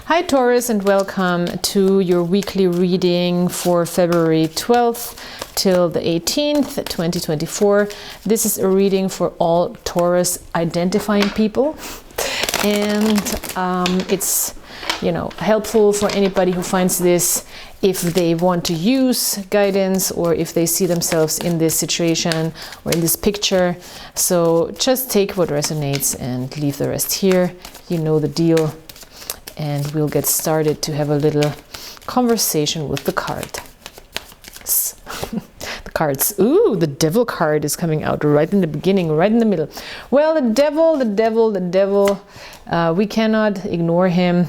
Hi Taurus, and welcome to your weekly reading for February 12th till the 18th, 2024. This is a reading for all Taurus identifying people, and it's helpful for anybody who finds this if they want to use guidance or if they see themselves in this situation or in this picture. So just take what resonates and leave the rest here. You know the deal. And we'll get started to have a little conversation with the card. The cards. Ooh, the devil card is coming out right in the beginning, right in the middle. Well, the devil, we cannot ignore him.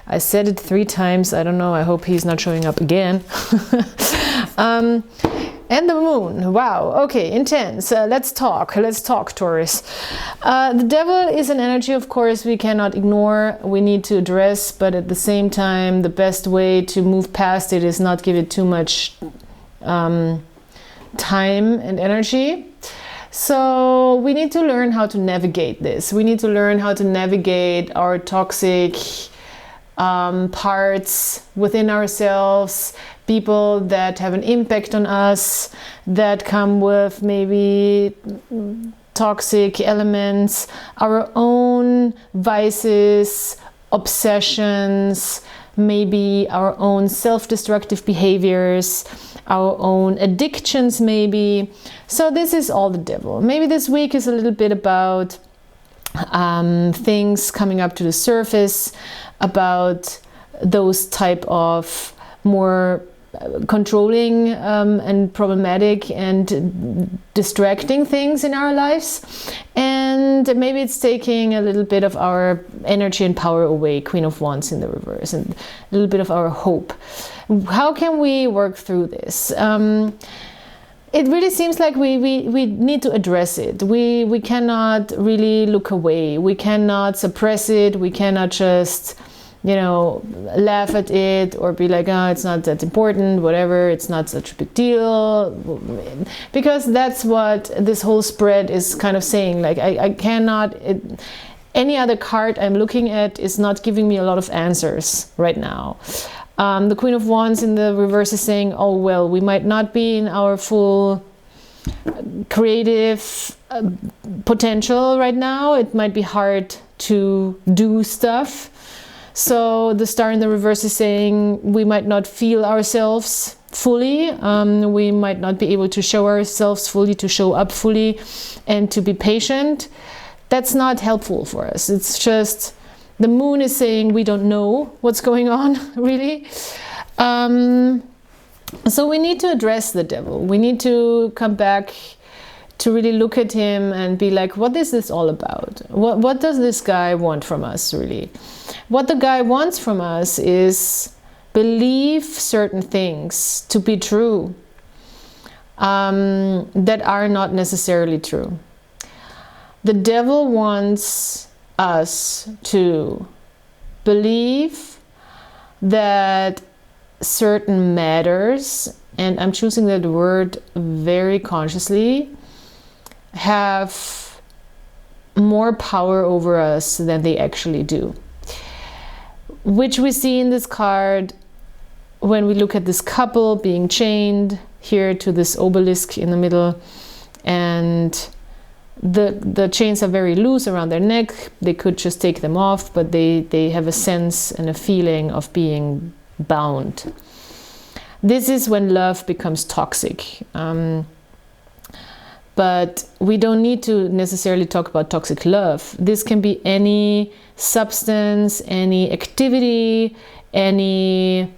I said it 3 times. I don't know. I hope he's not showing up again. And the moon. Wow. Okay, intense. Let's talk, Taurus. The devil is an energy, of course, we cannot ignore. We need to address, but at the same time, the best way to move past it is not give it too much time and energy. So we need to learn how to navigate this. We need to learn how to navigate our toxic parts within ourselves, people that have an impact on us, that come with maybe toxic elements, our own vices, obsessions, maybe our own self-destructive behaviors, our own addictions maybe. So this is all the devil. Maybe this week is a little bit about things coming up to the surface, about those type of more controlling and problematic and distracting things in our lives, and maybe it's taking a little bit of our energy and power away. Queen of Wands in the reverse, and a little bit of our hope. How can we work through this? It really seems like we need to address it. We cannot really look away. We cannot suppress it. We cannot just laugh at it or be like, oh, it's not that important, whatever, it's not such a big deal. Because that's what this whole spread is kind of saying. Like, I cannot, any other card I'm looking at is not giving me a lot of answers right now. The Queen of Wands in the reverse is saying, oh, well, we might not be in our full creative potential right now. It might be hard to do stuff. So the Star in the reverse is saying we might not feel ourselves fully. We might not be able to show ourselves fully, to show up fully, and to be patient. That's not helpful for us. It's just the moon is saying we don't know what's going on, really. So we need to address the devil. We need to come back to really look at him and be like, what is this all about? What does this guy want from us, really? What the guy wants from us is believe certain things to be true that are not necessarily true. The devil wants us to believe that certain matters, and I'm choosing that word very consciously, have more power over us than they actually do. Which we see in this card when we look at this couple being chained here to this obelisk in the middle, and the chains are very loose around their neck. They could just take them off, but they have a sense and a feeling of being bound. This is when love becomes toxic. But we don't need to necessarily talk about toxic love. This can be any substance, any activity, any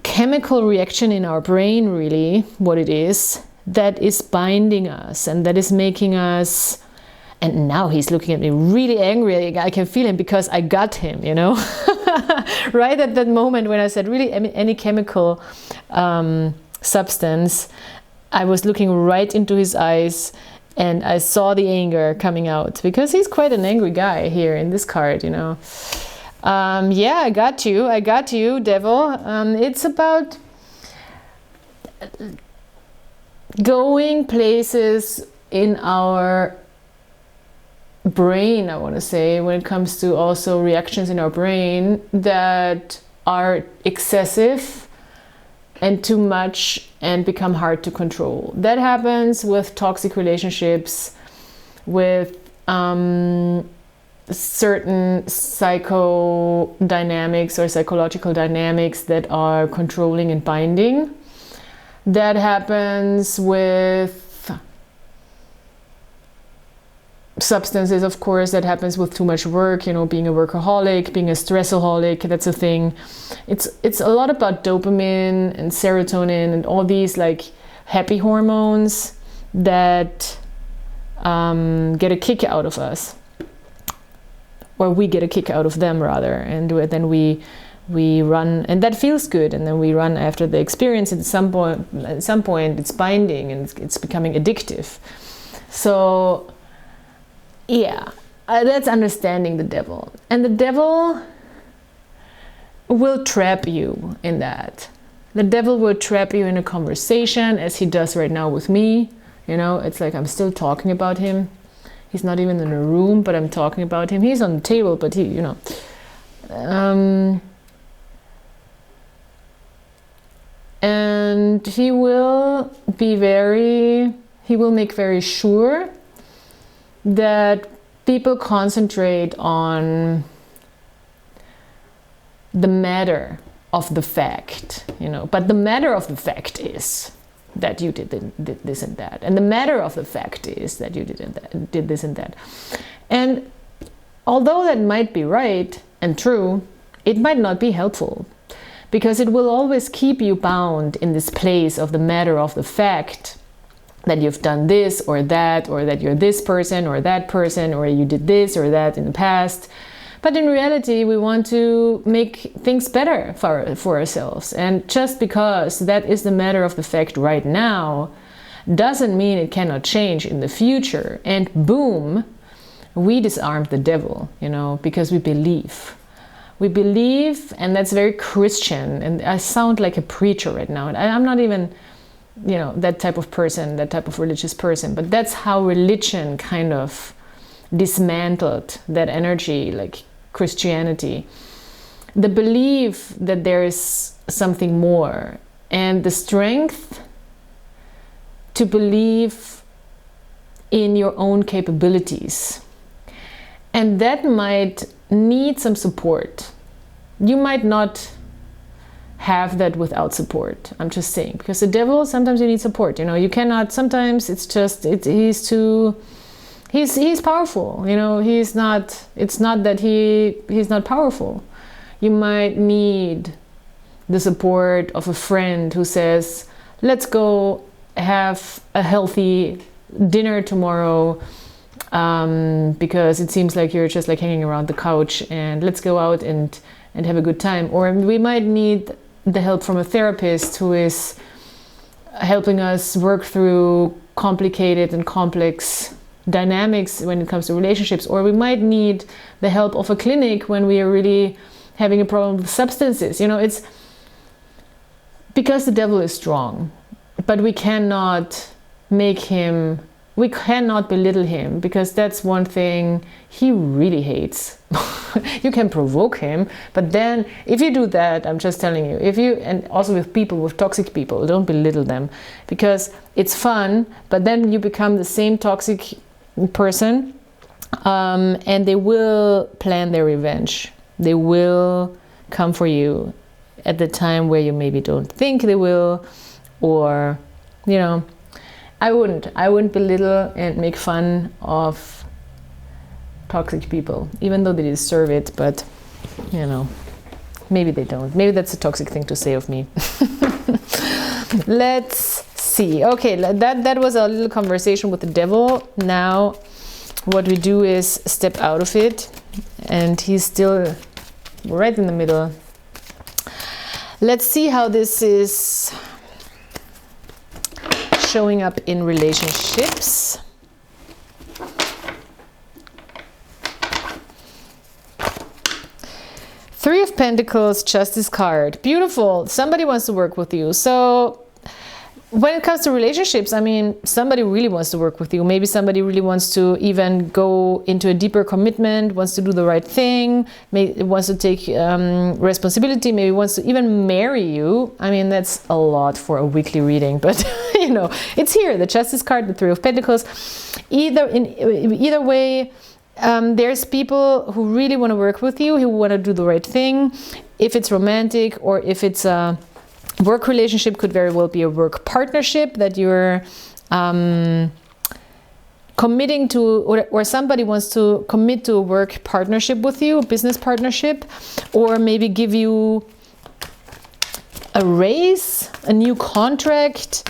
chemical reaction in our brain, really, what it is, that is binding us and that is making us. And now he's looking at me really angry. I can feel him because I got him, right at that moment when I said really any chemical substance, I was looking right into his eyes and I saw the anger coming out, because he's quite an angry guy here in this card, Yeah, I got you, devil. It's about going places in our brain, I want to say, when it comes to also reactions in our brain that are excessive and too much and become hard to control. That happens with toxic relationships, with certain psychodynamics or psychological dynamics that are controlling and binding. That happens with substances, of course. That happens with too much work, you know, being a workaholic, being a stressaholic. That's a thing. It's a lot about dopamine and serotonin and all these like happy hormones that get a kick out of us, or we get a kick out of them rather, and then we run, and that feels good, and then we run after the experience. At some point it's binding and it's becoming addictive. So yeah, that's understanding the devil. And the devil will trap you in that. The devil will trap you in a conversation, as he does right now with me. You know, it's like I'm still talking about him. He's not even in a room, but I'm talking about him. He's on the table, but he, you know. And he will make very sure that people concentrate on the matter of the fact, you know. But the matter of the fact is that you did this and that, and the matter of the fact is that you did this and that. And although that might be right and true, it might not be helpful, because it will always keep you bound in this place of the matter of the fact, that you've done this or that you're this person or that person, or you did this or that in the past. But in reality, we want to make things better for ourselves. And just because that is the matter of the fact right now, doesn't mean it cannot change in the future. And boom, we disarmed the devil, you know, because we believe. We believe, and that's very Christian. And I sound like a preacher right now. And I'm not even, you know, that type of person, that type of religious person, but that's how religion kind of dismantled that energy, like Christianity. The belief that there is something more, and the strength to believe in your own capabilities. And that might need some support. You might not have that without support. I'm just saying, because the devil, sometimes you need support, you know. You cannot, sometimes it's just he's powerful, you know. It's not that he's not powerful. You might need the support of a friend who says, let's go have a healthy dinner tomorrow, because it seems like you're just like hanging around the couch, and let's go out and have a good time. Or we might need the help from a therapist who is helping us work through complicated and complex dynamics when it comes to relationships. Or we might need the help of a clinic when we are really having a problem with substances. You know, it's because the devil is strong, but we cannot belittle him, because that's one thing he really hates. You can provoke him, but then if you do that, I'm just telling you, and also with people, with toxic people, don't belittle them, because it's fun, but then you become the same toxic person, and they will plan their revenge. They will come for you at the time where you maybe don't think they will, or, you know, I wouldn't belittle and make fun of toxic people, even though they deserve it, but, you know, maybe they don't. Maybe that's a toxic thing to say of me. Let's see. Okay, that was a little conversation with the devil. Now, what we do is step out of it, and he's still right in the middle. Let's see how this is showing up in relationships. Three of Pentacles, Justice card. Beautiful. Somebody wants to work with you. So when it comes to relationships, I mean, somebody really wants to work with you. Maybe somebody really wants to even go into a deeper commitment, wants to do the right thing, maybe wants to take responsibility, maybe wants to even marry you. I mean, that's a lot for a weekly reading, but you know, it's here, the Justice card, the Three of Pentacles. Either way, there's people who really want to work with you, who want to do the right thing. If it's romantic or if it's a work relationship, could very well be a work partnership that you're committing to, or somebody wants to commit to a work partnership with you, a business partnership, or maybe give you a raise, a new contract.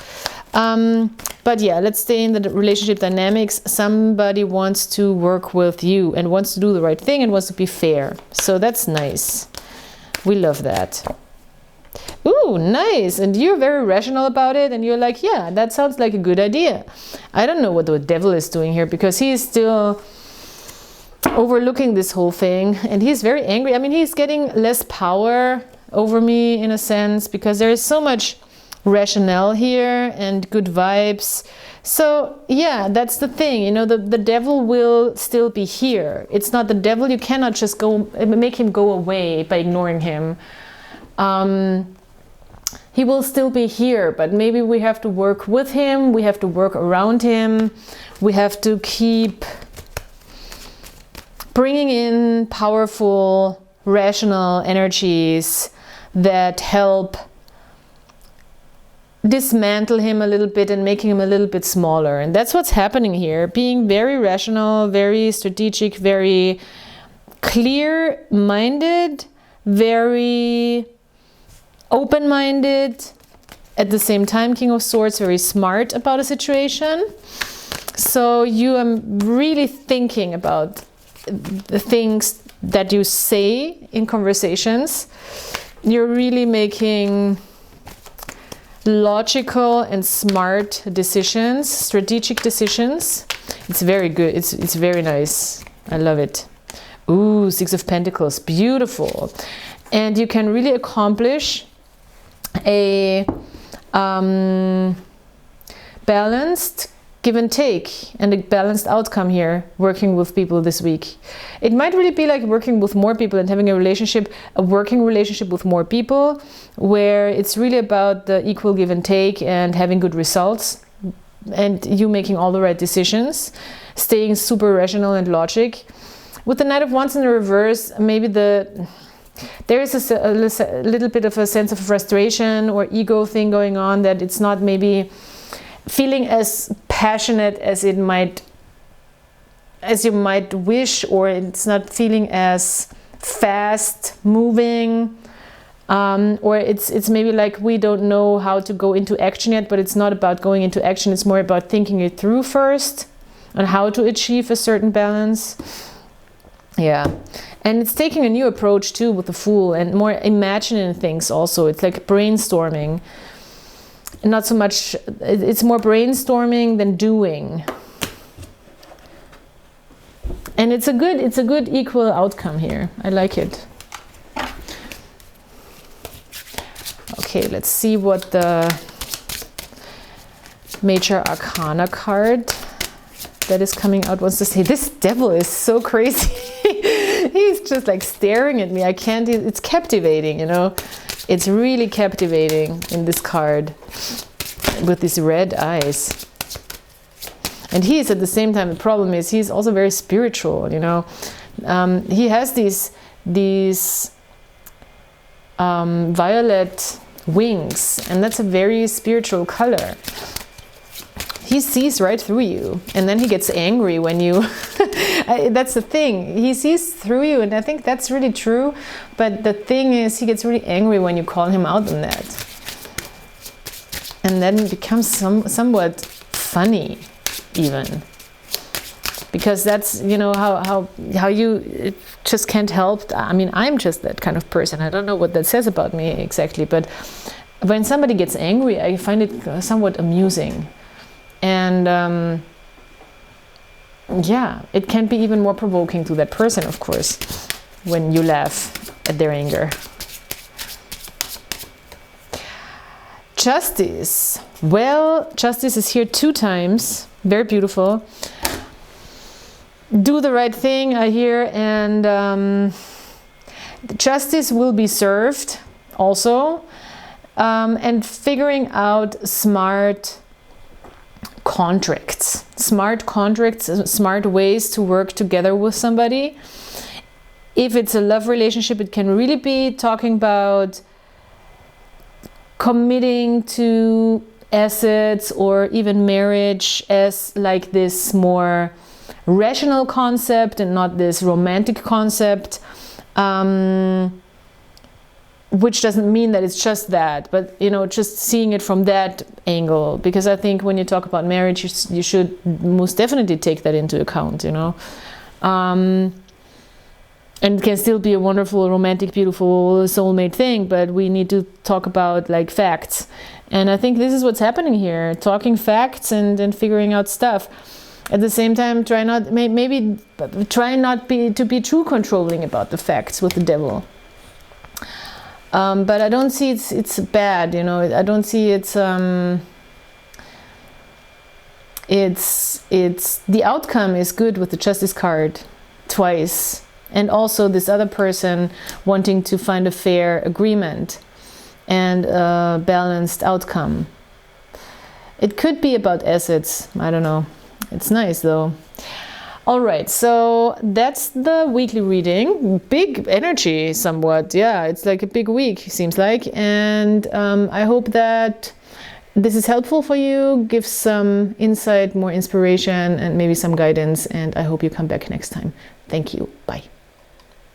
But yeah, let's stay in the relationship dynamics. Somebody wants to work with you and wants to do the right thing and wants to be fair. So that's nice. We love that. Ooh, nice. And you're very rational about it, and you're like, yeah, that sounds like a good idea. I don't know what the devil is doing here, because he is still overlooking this whole thing, and he's very angry. I mean, he's getting less power over me in a sense, because there is so much rationale here and good vibes. So yeah, that's the thing, you know, the devil will still be here. It's not the devil, you cannot just make him go away by ignoring him. He will still be here, but maybe we have to work with him, we have to work around him, we have to keep bringing in powerful, rational energies that help dismantle him a little bit and making him a little bit smaller. And that's what's happening here, being very rational, very strategic, very clear-minded, very open-minded, at the same time, King of Swords, very smart about a situation. So you are really thinking about the things that you say in conversations. You're really making logical and smart decisions, strategic decisions. It's very good. It's very nice. I love it. Ooh, Six of Pentacles, beautiful. And you can really accomplish a balanced give and take and a balanced outcome here, working with people this week. It might really be like working with more people and having a relationship, a working relationship with more people, where it's really about the equal give and take and having good results and you making all the right decisions, staying super rational and logic. With the Knight of Wands in the reverse, maybe there is a little bit of a sense of frustration or ego thing going on, that it's not maybe feeling as passionate as you might wish, or it's not feeling as fast moving, or it's maybe like we don't know how to go into action yet. But it's not about going into action, it's more about thinking it through first on how to achieve a certain balance. Yeah, and it's taking a new approach too with the Fool, and more imagining things also. It's like brainstorming. Not so much, it's more brainstorming than doing. And it's a good equal outcome here. I like it. Okay, let's see what the Major Arcana card that is coming out wants to say. This devil is so crazy. He's just like staring at me. I can't, it's captivating, you know. It's really captivating in this card with these red eyes. And he is at the same time, the problem is he's also very spiritual, you know. He has these violet wings, and that's a very spiritual color. He sees right through you, and then he gets angry when you that's the thing, he sees through you, and I think that's really true. But the thing is, he gets really angry when you call him out on that, and then it becomes somewhat funny even, because that's, you know, how you just can't help. I mean, I'm just that kind of person. I don't know what that says about me exactly, but when somebody gets angry, I find it somewhat amusing. And yeah, it can be even more provoking to that person, of course, when you laugh at their anger. Justice. Well, Justice is here 2 times. Very beautiful. Do the right thing, I hear, and justice will be served also, and figuring out smart contracts, smart ways to work together with somebody. If it's a love relationship, it can really be talking about committing to assets or even marriage as like this more rational concept and not this romantic concept, which doesn't mean that it's just that, but you know, just seeing it from that angle, because I think when you talk about marriage, you should most definitely take that into account, you know. And it can still be a wonderful, romantic, beautiful, soulmate thing, but we need to talk about like facts. And I think this is what's happening here, talking facts and figuring out stuff. At the same time, try not to be too controlling about the facts with the devil. But I don't see it's bad, you know. I don't see it's the outcome is good with the Justice card twice. And also this other person wanting to find a fair agreement and a balanced outcome. It could be about assets, I don't know. It's nice though. All right, so that's the weekly reading. Big energy somewhat. Yeah, it's like a big week, seems like. And I hope that this is helpful for you, gives some insight, more inspiration, and maybe some guidance. And I hope you come back next time. Thank you. Bye.